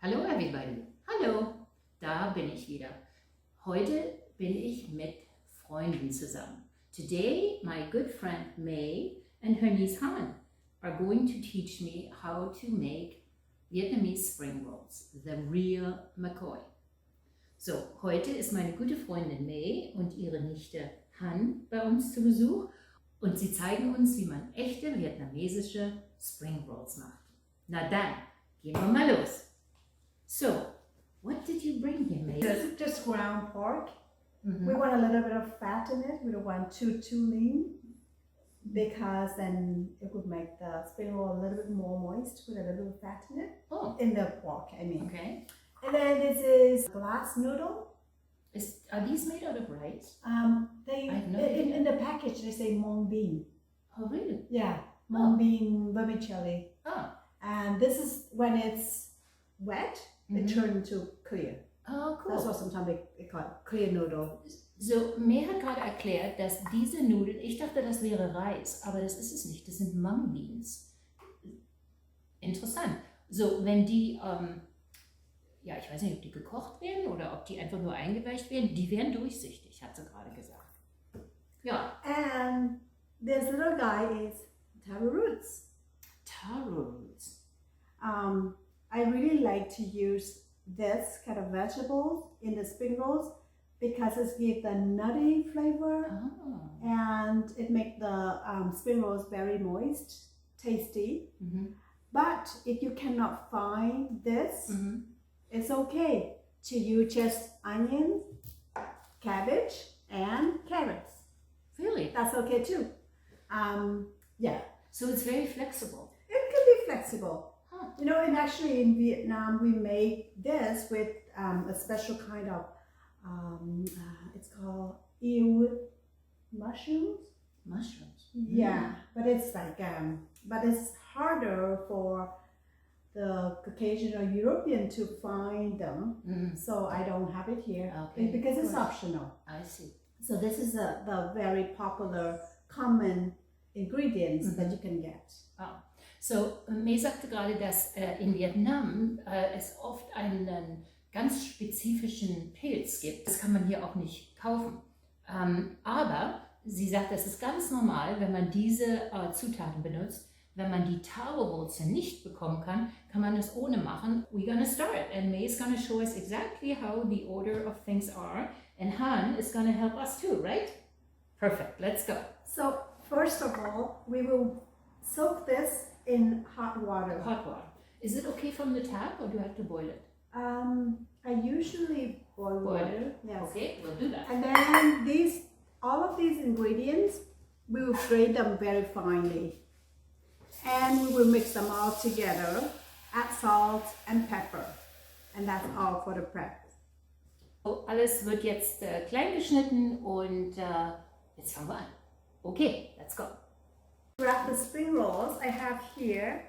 Hallo everybody. Hallo, da bin ich wieder. Heute bin ich mit Freunden zusammen. Today, my good friend May and her niece Han are going to teach me how to make Vietnamese spring rolls, the real McCoy. So, heute ist meine gute Freundin May und ihre Nichte Han bei uns zu Besuch und sie zeigen uns, wie man echte vietnamesische Spring Rolls macht. Na dann, gehen wir mal los. So, what did you bring here, May? Just ground pork. We want a little bit of fat in it. We don't want too lean because then it would make the spring roll a little bit more moist with a little bit of fat in it. Oh. In the pork, I mean. Okay. And then this is glass noodle. Are these made out of rice? They I have no idea. in the package they say mung bean. Oh, really? Yeah, mung bean vermicelli. Oh. And this is when it's wet, it turns into clear. Oh, cool. That's what sometimes they call it, clear noodle. So, May hat gerade erklärt, dass diese Nudeln, ich dachte, das wäre Reis, aber das ist es nicht, das sind Mung Beans. Interessant. So, wenn die, ja, ich weiß nicht, ob die gekocht werden oder ob die einfach nur eingeweicht werden, die werden durchsichtig, hat sie gerade gesagt. Ja. And this little guy is taro roots. Taro roots. I really like to use this kind of vegetables in the spring rolls because it gives the nutty flavor and it makes the spring rolls very moist, tasty. But if you cannot find this, it's okay to use just onions, cabbage, and carrots. Really? That's okay too. Yeah. So it's very flexible. It can be flexible. You know, and actually in Vietnam we make this with a special kind of, it's called mushrooms. Mushrooms. Yeah, but it's like, but it's harder for the Caucasian or European to find them. So I don't have it here because it's optional. I see. So this is the very popular, common ingredients that you can get. Oh. So, May sagte gerade, dass in Vietnam es oft einen ganz spezifischen Pilz gibt. Das kann man hier auch nicht kaufen. Aber sie sagt, das ist ganz normal, wenn man diese Zutaten benutzt. Wenn man die Taro-Wurzel nicht bekommen kann, kann man das ohne machen. We're gonna start and May is gonna show us exactly how the order of things are. And Han is gonna help us too, right? Perfect, let's go. So, first of all, we will soak this in hot water. Hot water. Is it okay from the tap or do I have to boil it? I usually boil water. Yes. Okay, we'll do that. And then all of these ingredients, we will grate them very finely. And we will mix them all together, add salt and pepper. And that's all for the prep. So, alles wird jetzt klein geschnitten und jetzt fangen wir an. Okay, let's go. To wrap the spring rolls, I have here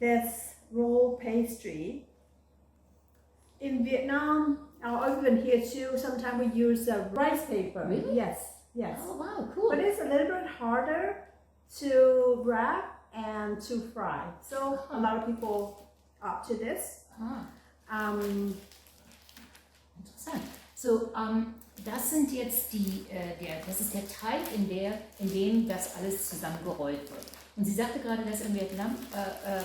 this roll pastry. In Vietnam, or even here too, sometimes we use rice paper. Really? Yes, yes. Oh wow, cool. But it's a little bit harder to wrap and to fry. So a lot of people opt to this. Interessant. So, das sind jetzt das ist der Teig, in dem das alles zusammengerollt wird. Und sie sagte gerade, dass in Vietnam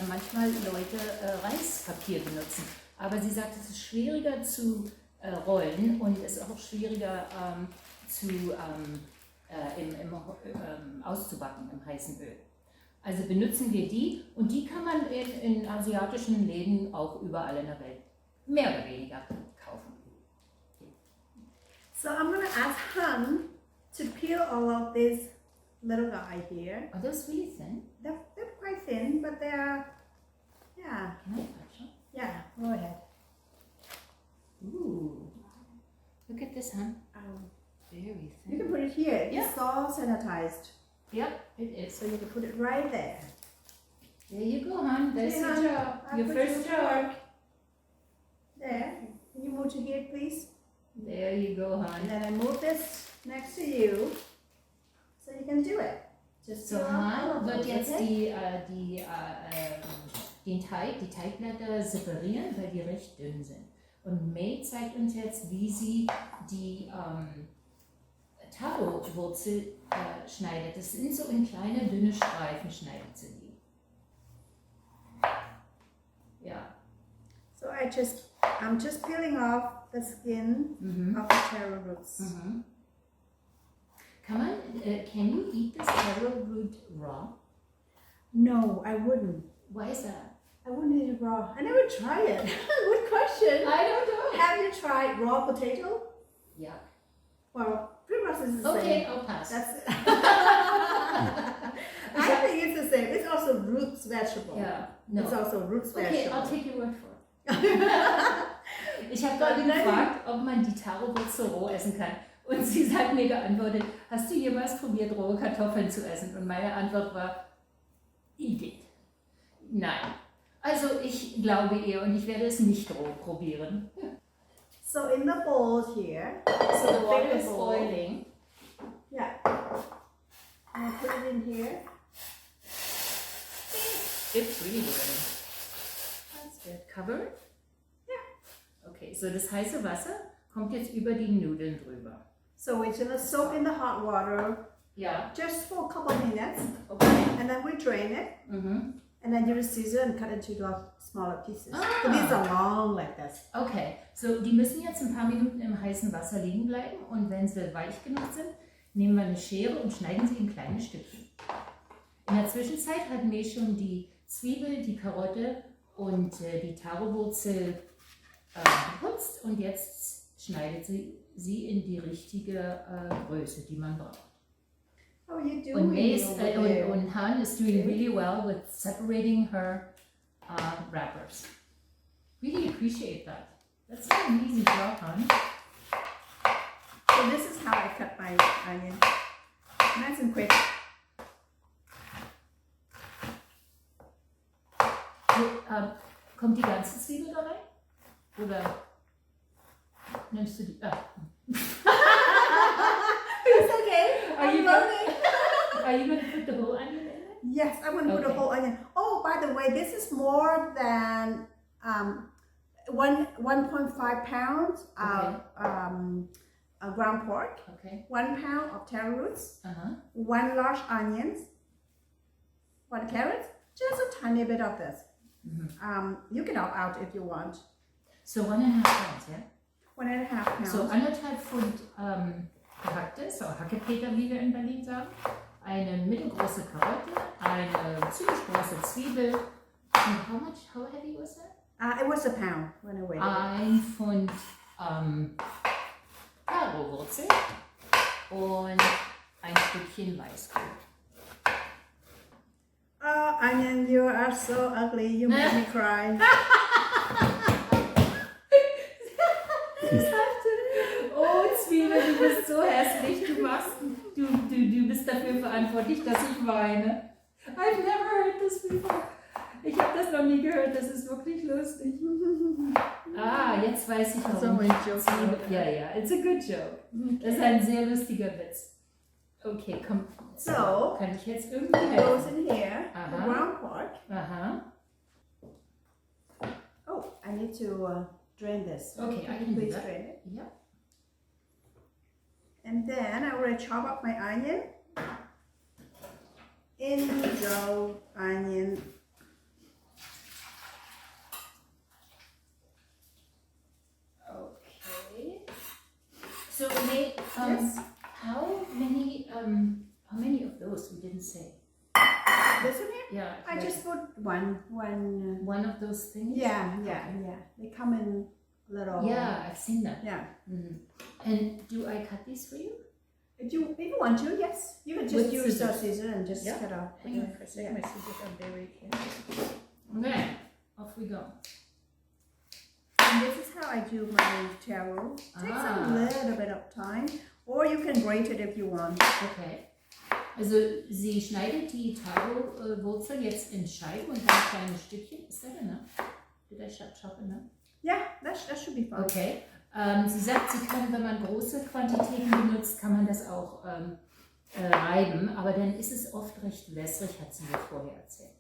manchmal Leute Reispapier benutzen. Aber sie sagt, es ist schwieriger zu rollen und es ist auch schwieriger auszubacken im heißen Öl. Also benutzen wir die und die kann man in asiatischen Läden auch überall in der Welt mehr oder weniger kaufen. So I'm going to ask Han to peel all of this little guy here. Are those really thin? They're quite thin, but they're, yeah. Can I touch them? Yeah, go ahead. Ooh, look at this, Han. Very thin. You can put it here. Yeah. It's all sanitized. Yep, it is. So you can put it right there. There you go, Han. That's your Han, job. I'll Your put first your job. fork there. Can you move to here, please? There you go, And Han. then I move this next to you so you can do it. Just So peel off all Han of wird those, jetzt okay? die die Teigblätter separieren, weil die recht dünn sind. Und May zeigt uns jetzt, wie sie die Taro-Wurzel schneidet. Das sind so in kleine, dünne Streifen, schneidet sie die. Ja. So I'm just peeling off the skin of the taro roots. Can you eat this taro root raw? No, I wouldn't. Why is that? I wouldn't eat it raw. I never tried it. Good question. I don't know. Have you tried raw potato? Yeah. Well, pretty much it's the same. Okay, I'll pass. That's it. I think it's the same. It's also roots vegetable. Yeah. No. It's also roots Okay, vegetable. I'll take your word for it. Ich habe gerade gefragt, ob man die Taro-Wurzel roh essen kann. Und sie hat mir geantwortet, hast du jemals probiert, rohe Kartoffeln zu essen? Und meine Antwort war, eat. Nein. Also ich glaube ihr und ich werde es nicht roh probieren. So in the bowl here, So the water bigger is bowl. boiling. Yeah. I'm gonna put it in here. It's really boiling. That's good. Cover? Yeah. Okay, so das heiße Wasser kommt jetzt über die Nudeln drüber. So we're gonna soak in the hot water Ja. just for a couple of minutes, Okay. and then we drain it, and then use a scissor and cut it into smaller pieces. Ah. So these are long like this. Okay, so die müssen jetzt ein paar Minuten im heißen Wasser liegen bleiben und wenn sie weich genug sind, nehmen wir eine Schere und schneiden sie in kleine Stückchen. In der Zwischenzeit hat May schon die Zwiebel, die Karotte und die Taro-Wurzel geputzt und jetzt schneidet sie in die richtige Größe, die man braucht. How are you doing? Und May over there? und Han is doing really well with separating her wrappers. Really appreciate that. That's not an easy job, Han. So this is how I cut my onion. Nice and quick. Kommt die ganze Zwiebel da rein? Oder nimmst du die? It's okay. Are I'm you learning. Are you going to put the whole onion in there? Yes, I'm going to put a Okay. whole onion. Oh, by the way, this is more than 1.5 pounds of ground pork, Okay. 1 pound of taro roots, Uh-huh. 1 large onions, 1 carrot, just a tiny bit of this. You can opt out if you want. So 1,5 pounds, ja? 1.5 pounds. So 1,5 Pfund gehacktes, oder Hackepeter, wie wir in Berlin sagen. Eine mittelgroße Karotte, eine ziemlich große Zwiebel. And how heavy was that? It was a pound when I weighed it. 1 Pfund Taro-Wurzel und ein Stückchen Weißkohl. Oh, onion, you are so ugly. You make me cry. Oh, Zwiebel, du bist so hässlich. Du bist dafür verantwortlich, dass ich weine. I've never heard this before. Ich habe das noch nie gehört. Das ist wirklich lustig. Jetzt weiß ich warum. Ja, it's a good joke. Das ist ein sehr lustiger Witz. Okay, komm. So, kann ich jetzt irgendwie it goes helfen? in here, the Uh-huh. ground pork. Aha. Oh, I need to drain this. Okay, I can do Please that. drain it. Ja. And then I already chop up my onion. In the onion. Okay. So, May, Yes. how many of those we didn't say? This one here? Yeah. I just put one. one of those things. Yeah. They come in little. Yeah, I've seen that. Yeah. And do I cut these for you? If you want to, yes. You can just With use a scissors. scissor and just Yeah. cut off. Hang on for a second. My scissors are very careful. Okay, off we go. And this is how I do my taro. Takes a little bit of time. Or you can grate it if you want. Okay. Also sie schneidet die Taro-Wurzel jetzt in Scheiben und dann kleine Stückchen. Ist that enough? Did I chop enough? Yeah, that should be fine. Okay. Sie sagt, sie kann, wenn man große Quantitäten benutzt, kann man das auch reiben, aber dann ist es oft recht wässrig, hat sie mir vorher erzählt.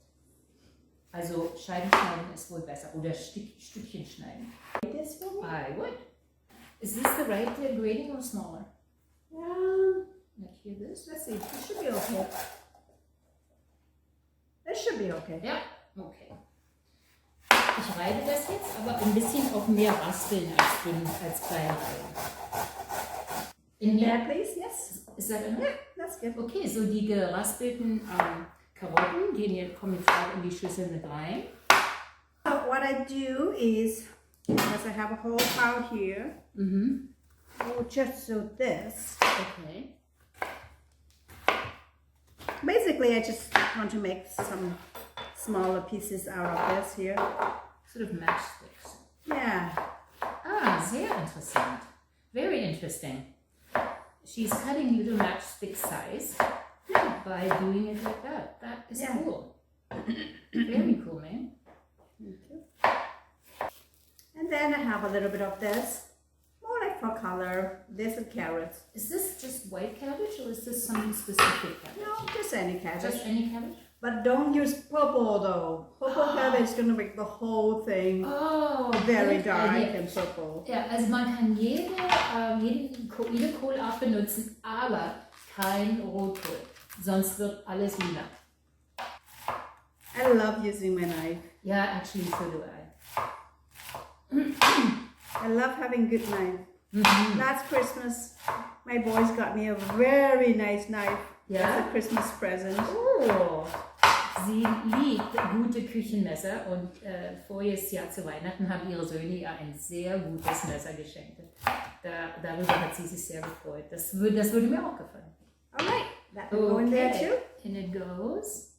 Also Scheiben schneiden ist wohl besser. Oder Stückchen schneiden. This one? I would. Is this the right grading or smaller? Like here this? Let's see. It should be okay. It should be okay. Ja, okay. Ich reibe das jetzt, aber ein bisschen auf mehr Raspeln als kleine Reiben. In Yeah, here? please. Yes. Is that enough? Yeah, that's good. Okay, so die geraspelten Karotten kommen jetzt auch in die Schüssel mit rein. So what I do is, because I have a whole pile here, I will just do this. Okay. Basically, I just want to make some smaller pieces out of this here. Sort of matchsticks. Yeah. Ah, sehr interessant. Very interesting. She's cutting little matchstick size by doing it like that. That is Yeah. cool. Very cool, man. Thank you. And then I have a little bit of this, more like for color. This is carrots. Is this just white cabbage or is this some specific cabbage? No, just any cabbage. Just any cabbage? But don't use purple though. Purple cabbage is gonna make the whole thing Oh, very good dark idea. and purple. Ja, also man kann jede Kohlart benutzen, aber kein Rotkohl. Sonst wird alles lila. I love using my knife. Ja, actually, so do I. I love having good knife. Last Christmas, my boys got me a very nice knife. Yeah? As a Christmas present. Oh, sie liebt gute Küchenmesser und voriges Jahr zu Weihnachten haben ihre Söhne ihr ein sehr gutes Messer geschenkt. Darüber hat sie sich sehr gefreut. Das würde mir auch gefallen. Alright, that will go in there too. And it goes.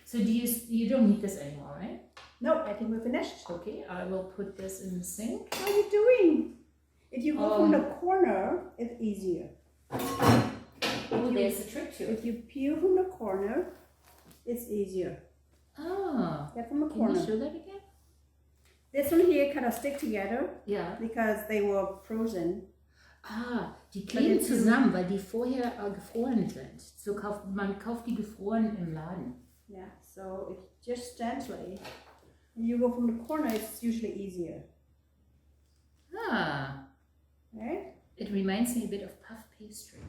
So you don't need this anymore, right? No, I think we're finished. Okay, I will put this in the sink. What are you doing? If you go from the corner, it's easier. Oh, there's a trick to it. If you peel from the corner, it's easier. Ah, Get from the can corner. you show that again? This one here kind of stick together Ja. because they were frozen. Ah, die kleben zusammen, weil die vorher gefroren sind. Man kauft die gefroren im Laden. Yeah, so it's just gently. When you go from the corner, it's usually easier. Ah, Right? it reminds me a bit of puff pastry.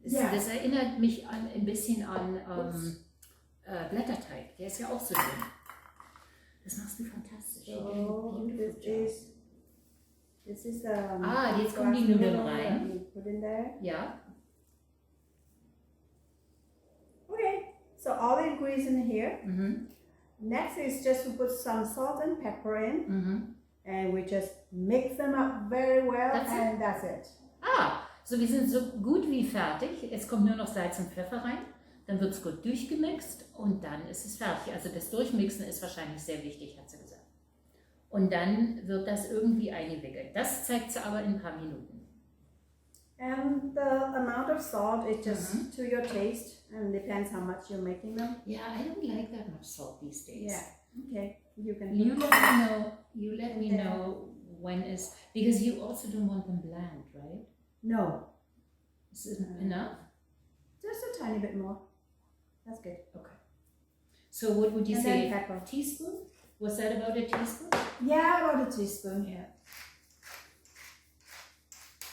Ja. Das erinnert mich ein bisschen an Blätterteig. Der ist ja auch so drin. Das machst du fantastisch. So this is jetzt kommen die Nudeln rein. You put in there. Ja. Okay, so all the ingredients in here. Next is just to put some salt and pepper in, and we just mix them up very well, that's it. Ah, so wir sind so gut wie fertig. Es kommt nur noch Salz und Pfeffer rein. Dann wird es gut durchgemixt und dann ist es fertig. Also das Durchmixen ist wahrscheinlich sehr wichtig, hat sie gesagt. Und dann wird das irgendwie eingewickelt. Das zeigt sie aber in ein paar Minuten. And the amount of salt is just to your taste, and depends how much you're making them. Yeah, I don't like that much salt these days. Yeah, okay, you can. You let me know when is, because you also don't want them bland, right? No. Is it enough? Just a tiny bit more. That's good. Okay. So what would you And say? then pepper. A teaspoon? Was that about a teaspoon? Yeah, about a teaspoon. Yeah.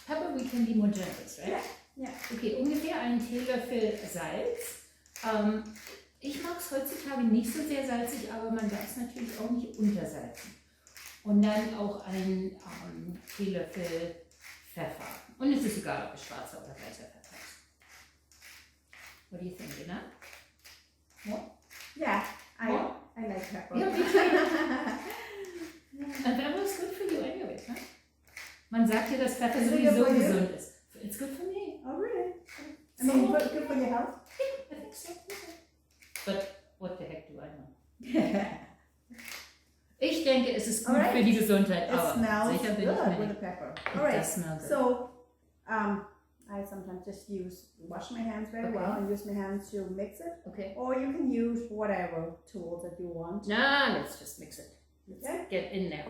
Pepper, we can be more generous, right? Yeah. Okay, ungefähr einen Teelöffel Salz. Ich mag es heutzutage nicht so sehr salzig, aber man darf es natürlich auch nicht untersalzen. Und dann auch einen Teelöffel Pfeffer. Und es ist egal, ob es schwarzer oder weißer Pfeffer ist. What do you think, Ina? More? Yeah, More? I like pepper. Yeah, me too. And pepper is good for you anyway, huh? Man sagt ja, dass Pfeffer Is it sowieso good for you? gesund ist. It's good for me. Oh, really? I So- mean, good for your health? I think so. But what the heck do I know? Ich denke, es ist gut Alright. für die Gesundheit, It aber smells sicher bin ich good mir with the nicht. pepper. It All right. does smell good. So, I sometimes just wash my hands very Okay. well and use my hands to mix it. Okay. Or you can use whatever tools that you want. Nah, let's just mix it. Let's Okay. get in there.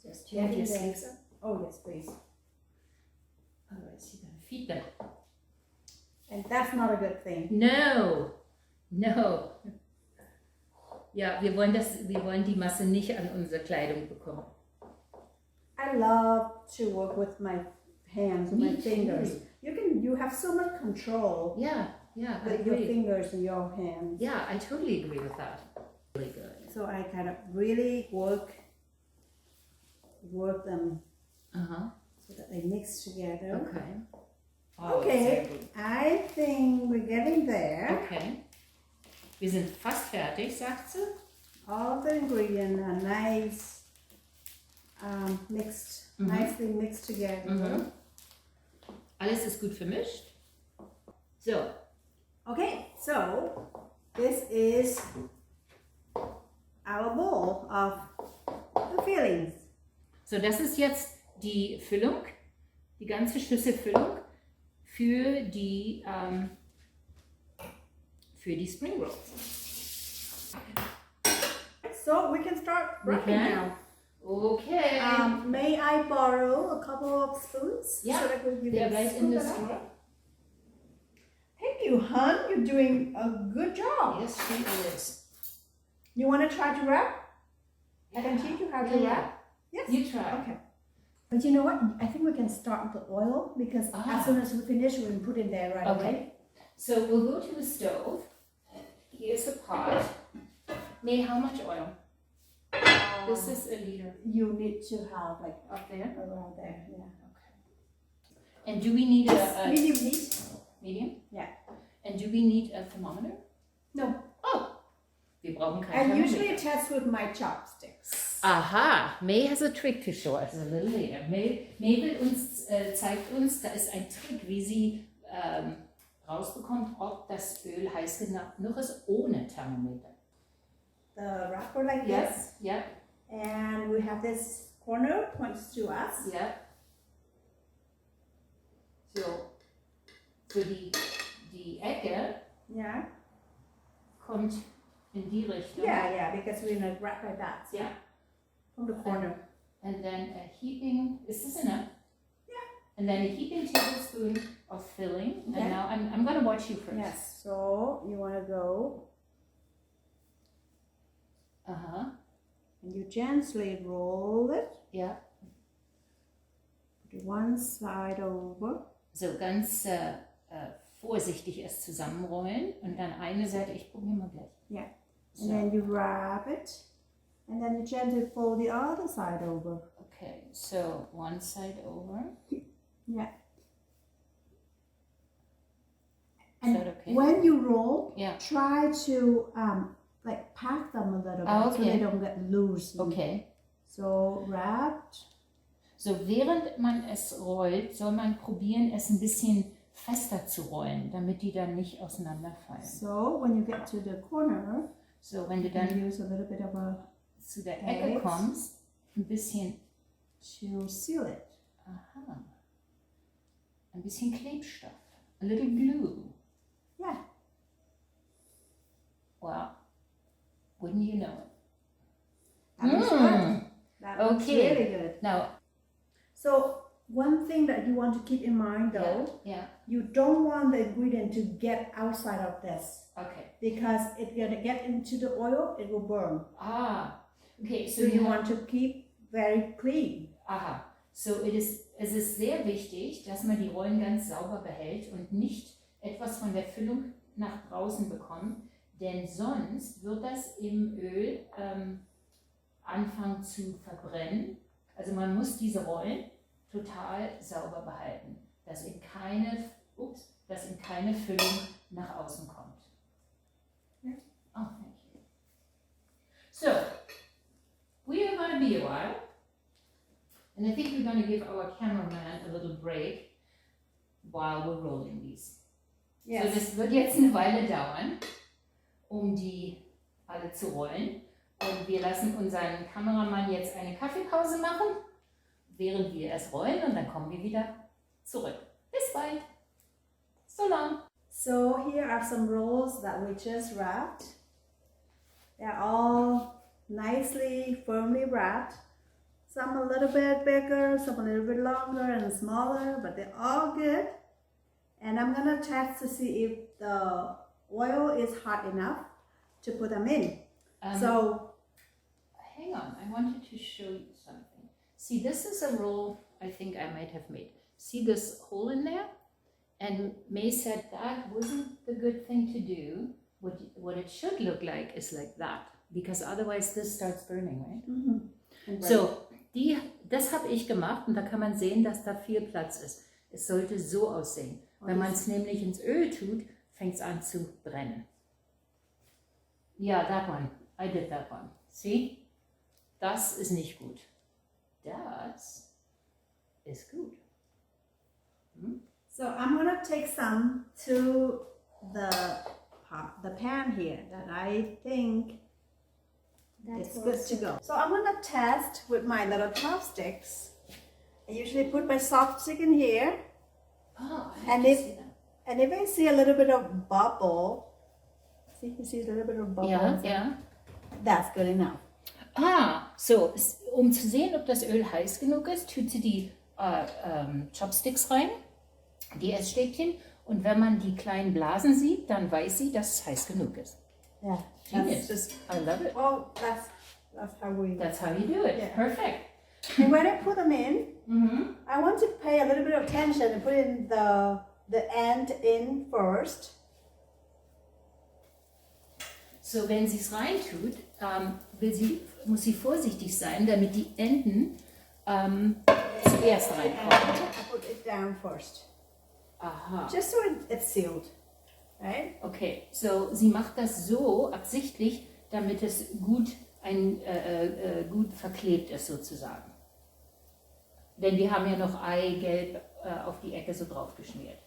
Just Do you have get in your there. sleeves up? Oh, yes, please. Otherwise, you're gonna feed them. And that's not a good thing. No. Ja, wir wollen die Masse nicht an unsere Kleidung bekommen. I love to work with my hands, with Me my fingers. too. You have so much control Yeah, I with your agree. fingers and your hands. Yeah, I totally agree with that. Really good. So I kind of really work them so that they mix together. Okay. Oh, Okay, sehr gut. I think we're getting there. Okay. Wir sind fast fertig, sagt sie. All the ingredients are nice, mixed, nicely mixed together. Alles ist gut vermischt. So. Okay, so this is our bowl of the fillings. So, das ist jetzt die Füllung, die ganze Schüssel Füllung für die Spring Rolls. So we can start wrapping now. Okay. May I borrow a couple of spoons? Yeah, so that we they're can right in scoop the it up? store. Thank you, hon. You're doing a good job. Yes, she is. You want to try to wrap? I can teach you how to wrap. Yes. You try. Okay. But you know what? I think we can start with the oil because as soon as we finish, we can put it there right away. So we'll go to the stove. Here's a pot. May, how much oil? This is a liter. You need to have like Up there? around there. Yeah. Okay. And do we need a Medium heat. medium? Yeah. And do we need a thermometer? No. Oh, wir brauchen kein I Thermometer. usually test with my chopsticks. Aha, May has a trick to show us a little later. May zeigt uns, da ist ein Trick, wie sie rausbekommt, ob das Öl heiß genug ist, ohne Thermometer. The wrapper like Yes, this. yeah, And we have this corner points to us. yeah. So, für die Ecke Yeah. kommt in die Richtung. Yeah, because we're gonna wrap like that. Yeah. From the corner. And then a heaping, is this enough? Yeah. And then a heaping tablespoon of filling. Okay. And now I'm going to watch you first. Yes. So you wanna go and you gently roll it. Ja. Put one side over. So ganz vorsichtig es zusammenrollen und dann eine Seite, ich probiere mal gleich. Yeah. So. And then you wrap it. And then you gently fold the other side over. Okay, so one side over. Yeah. Is And that okay? when you roll, Yeah. try to like pack them a little bit so okay. they don't get loose. Okay. So wrapped. So während man es rollt, soll man probieren, es ein bisschen fester zu rollen, damit die dann nicht auseinanderfallen. So when you get to the corner, So wenn du you can dann use a little bit of a zu der Ecke Right. kommst, ein bisschen, to seal it. ein bisschen Klebstoff, a little glue. Yeah. Wow, wouldn't you know it? That looks good. That looks Okay. really good. Now, So one thing that you want to keep in mind though, yeah, you don't want the ingredient to get outside of this okay. because it's gonna get into the oil, it will burn. Okay, so So you want to keep very clean. Aha, so es ist sehr wichtig, dass man die Rollen ganz sauber behält und nicht etwas von der Füllung nach draußen bekommt, denn sonst wird das im Öl anfangen zu verbrennen. Also man muss diese Rollen total sauber behalten, dass in keine Füllung nach außen kommt. Ja. Oh, thank you. So, we are going to be a while. And I think we're going to give our cameraman a little break while we're rolling these. Yes. So, das wird jetzt eine Weile dauern, um die alle zu rollen. Und wir lassen unseren Kameramann jetzt eine Kaffeepause machen, während wir es rollen. Und dann kommen wir wieder zurück. Bis bald. So long. So here are some rolls that we just wrapped. They're all nicely, firmly wrapped. Some a little bit bigger, some a little bit longer and smaller, but they're all good. And I'm gonna test to see if the oil is hot enough to put them in. So, hang on, I wanted to show you something. See, this is a roll I think I might have made. See this hole in there? And May said that wasn't the good thing to do. What it should look like is like that, because otherwise this starts burning, right? mhm. So, das habe ich gemacht und da kann man sehen, dass da viel Platz ist. Es sollte so aussehen. Wenn man es nämlich ins Öl tut, fängt es an zu brennen. Yeah, that one. I did that one. See? Das ist nicht gut. Das ist gut. Hm? So I'm gonna take some to the pan here that I think it's good to go. So I'm gonna test with my little chopsticks. I usually put my chopstick in here, Oh, and if I see a little bit of bubble, see, you see a little bit of bubble. Ja. That's good enough. So, um zu sehen, ob das Öl heiß genug ist, tut sie die Chopsticks rein, die Essstäbchen, und wenn man die kleinen Blasen sieht, dann weiß sie, dass es heiß genug ist. Yeah, Genius. just. I love it. Oh, that's how you do it. Yeah. Perfect. And when I put them in, I want to pay a little bit of attention and put in the end in first. So, wenn sie es reintut, muss sie vorsichtig sein, damit die Enden zuerst reinkommen. I put it down first. Aha. Just so it's sealed, right? Okay, so sie macht das so absichtlich, damit es gut verklebt ist sozusagen. Denn wir haben ja noch Eigelb auf die Ecke so drauf geschmiert.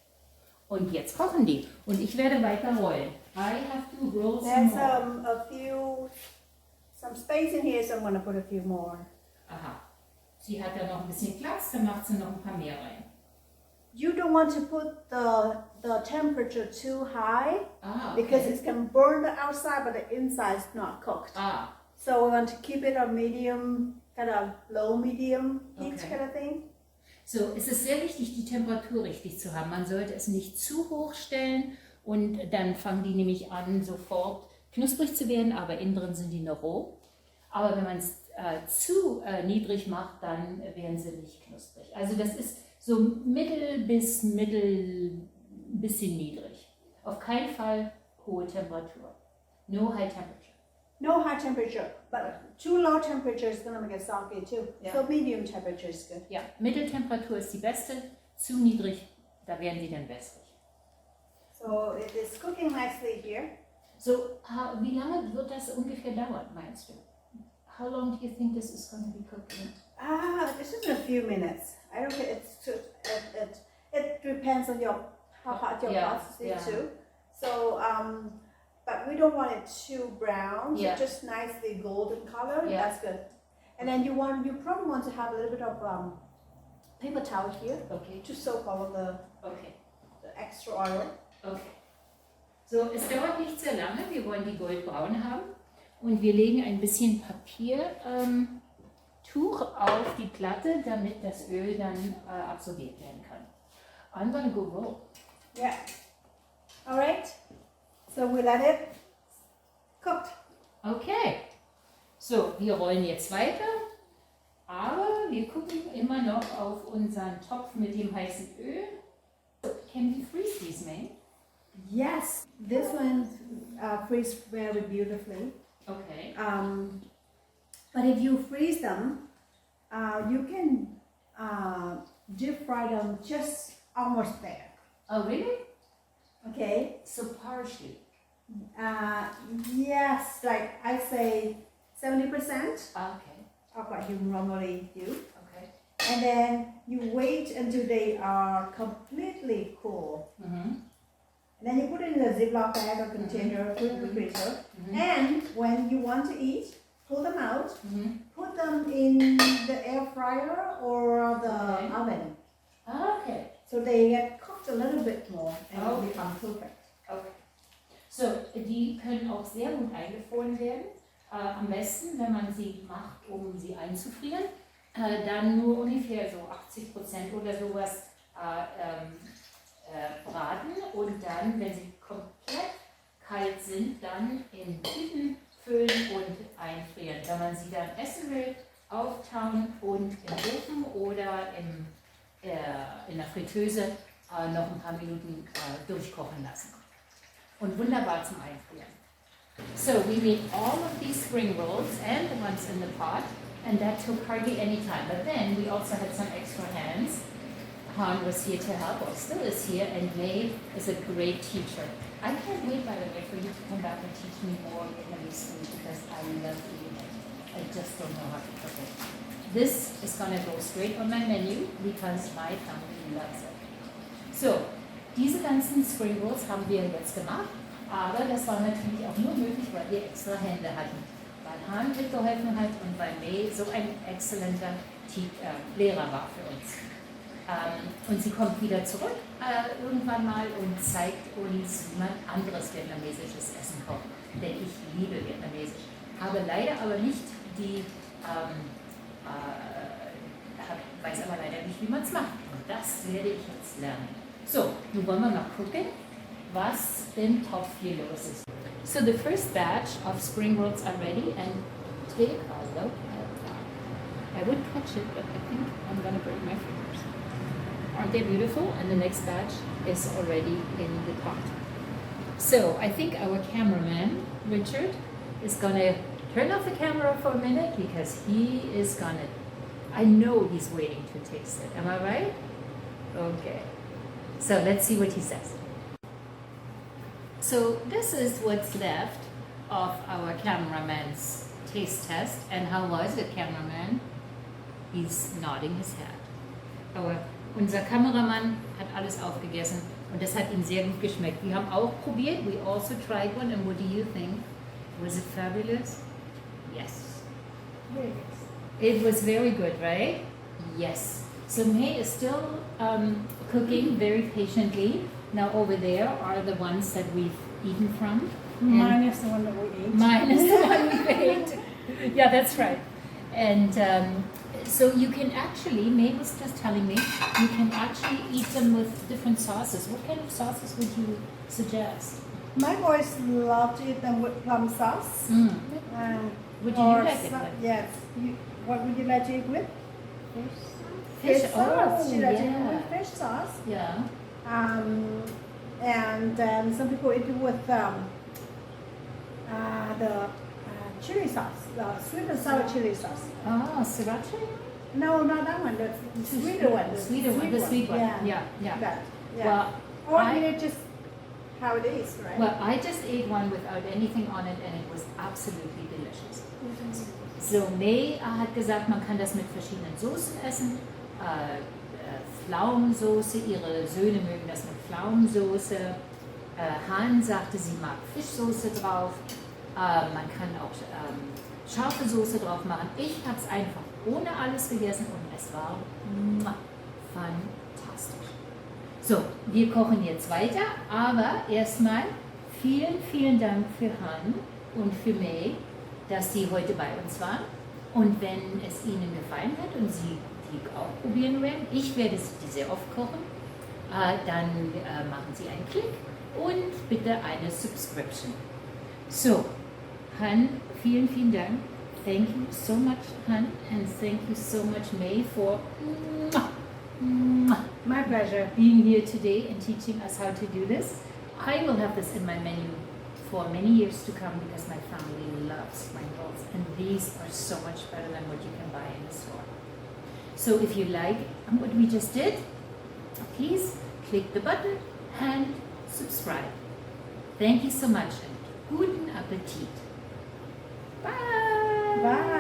Und jetzt kochen die. Und ich werde weiter rollen. I have to roll some more. Some space in here, so I'm going to put a few more. Aha. Sie hat da noch ein bisschen Platz, dann macht sie noch ein paar mehr rein. You don't want to put the temperature too high because Okay. it can burn the outside, but the inside is not cooked. So we want to keep it a medium, kind of low medium heat Okay. kind of thing. So, es ist sehr wichtig, die Temperatur richtig zu haben. Man sollte es nicht zu hoch stellen und dann fangen die nämlich an, sofort knusprig zu werden, aber innen drin sind die noch roh. Aber wenn man es zu niedrig macht, dann werden sie nicht knusprig. Also das ist so mittel bis bisschen niedrig. Auf keinen Fall hohe Temperatur. No high temperature. No high temperature, but too low temperature is going to make it soggy too. Yeah. So medium temperature is good. Ja, Mitteltemperatur ist die beste. Zu niedrig, da werden sie dann wässrig. So it is cooking nicely here. So, wie lange wird das ungefähr dauern, meinst du? How long do you think this is going to be cooking? This is in a few minutes. I don't think it depends on how hot your pot is too. So but we don't want it too brown. Yeah. So just nicely golden color. Yeah. That's good. And then you probably want to have a little bit of paper towel here Okay. to soak all of the extra oil. Okay. So, es dauert nicht sehr lange. Wir wollen die goldbraun haben. Und wir legen ein bisschen Papiertuch auf die Platte, damit das Öl dann absorbiert werden kann. I'm gonna go roll. Yeah. All right. So we let it cook. Okay. So, wir rollen jetzt weiter. Aber wir gucken immer noch auf unseren Topf mit dem heißen Öl. Can we freeze these, May? Yes, this one freezes very beautifully. Okay. But if you freeze them, you can deep fry them just almost there. Oh, really? Okay. So partially. Yes, like I say 70% Okay. of what you normally do. Okay. And then you wait until they are completely cool. Mm-hmm. And then you put it in a Ziploc bag or container, put it in the freezer. Mm-hmm. And when you want to eat, pull them out, Mm-hmm. put them in the air fryer or the Okay. oven. Okay. So they get cooked a little bit more and Okay. become perfect. Okay. So, die können auch sehr gut eingefroren werden. Am besten, wenn man sie macht, um sie einzufrieren, dann nur ungefähr so 80% oder sowas braten und dann, wenn sie komplett kalt sind, dann in Tüten abkühlen und einfrieren. Wenn man sie dann essen will, auftauen und im Ofen oder in der Fritteuse noch ein paar Minuten durchkochen lassen. Und wunderbar zum Einfrieren. So we made all of these spring rolls and the ones in the pot, and that took hardly any time. But then we also had some extra hands. Han was here to help, or still is here, and May is a great teacher. I can't wait, by the way, for you to come back and teach me more Vietnamese food because I love eating it. I just don't know how to cook it. This is going to go straight on my menu because my family loves it. So, diese ganzen Spring Rolls haben wir jetzt gemacht, aber das war natürlich auch nur möglich, weil wir extra Hände hatten. Weil Han mitgeholfen hat und weil May so ein exzellenter Lehrer war für uns. Und sie kommt wieder zurück irgendwann mal und zeigt uns, wie man anderes vietnamesisches Essen kocht. Denn ich liebe Vietnamesisch. Habe leider aber nicht weiß aber leider nicht, wie man es macht. Und das werde ich jetzt lernen. So, nun wollen wir mal gucken, was im Topf hier los ist. So the first batch of spring rolls are ready and take a look at that. I would catch it, but I think I'm going to break my fingers. Aren't they beautiful? And the next batch is already in the pot. So I think our cameraman, Richard, is going to turn off the camera for a minute because he is going to, I know he's waiting to taste it. Am I right? Okay. So let's see what he says. So this is what's left of our cameraman's taste test. And how was it, cameraman? He's nodding his head. Unser Kameramann hat alles aufgegessen und das hat ihm sehr gut geschmeckt. Wir haben auch probiert. We also tried one. And what do you think? Was it fabulous? Yes. It was very good, right? Yes. So May is still cooking very patiently. Now over there are the ones that we've eaten from. Mine is the one that we ate. Mine is the one we ate. Yeah, that's right. And so you can actually, May was just telling me, you can actually eat them with different sauces. What kind of sauces would you suggest? My boys love to eat them with plum sauce. Would you like it with? Yes. What would you like to eat with? Fish sauce. Oh, She likes to eat yeah. with fish sauce. Yeah. And some people eat it with the chili sauce, the sweet and sour chili sauce. Oh, sriracha? No, not that one. The sweeter one. The sweet one. Yeah. Yeah. Yeah. Well, or eat it just how it is, right? Well, I just ate one without anything on it and it was absolutely delicious. So May hat gesagt, man kann das mit verschiedenen Soßen essen. Pflaumensoße, ihre Söhne mögen das mit Pflaumensoße. Han sagte, sie mag Fischsoße drauf. Man kann auch scharfe Soße drauf machen. Ich habe es einfach ohne alles gegessen und es war fantastisch. So, wir kochen jetzt weiter, aber erstmal vielen Dank für Han und für May, dass Sie heute bei uns waren. Und wenn es Ihnen gefallen hat und Sie die auch probieren werden, ich werde sie sehr oft kochen, dann machen Sie einen Klick und bitte eine Subscription. So, Han, vielen Dank. Thank you so much, Han, and thank you so much, May, for My pleasure. being here today and teaching us how to do this. I will have this in my menu for many years to come because my family loves spring rolls, and these are so much better than what you can buy in the store. So if you like what we just did, please click the button and subscribe. Thank you so much and guten Appetit. Bye. Bye.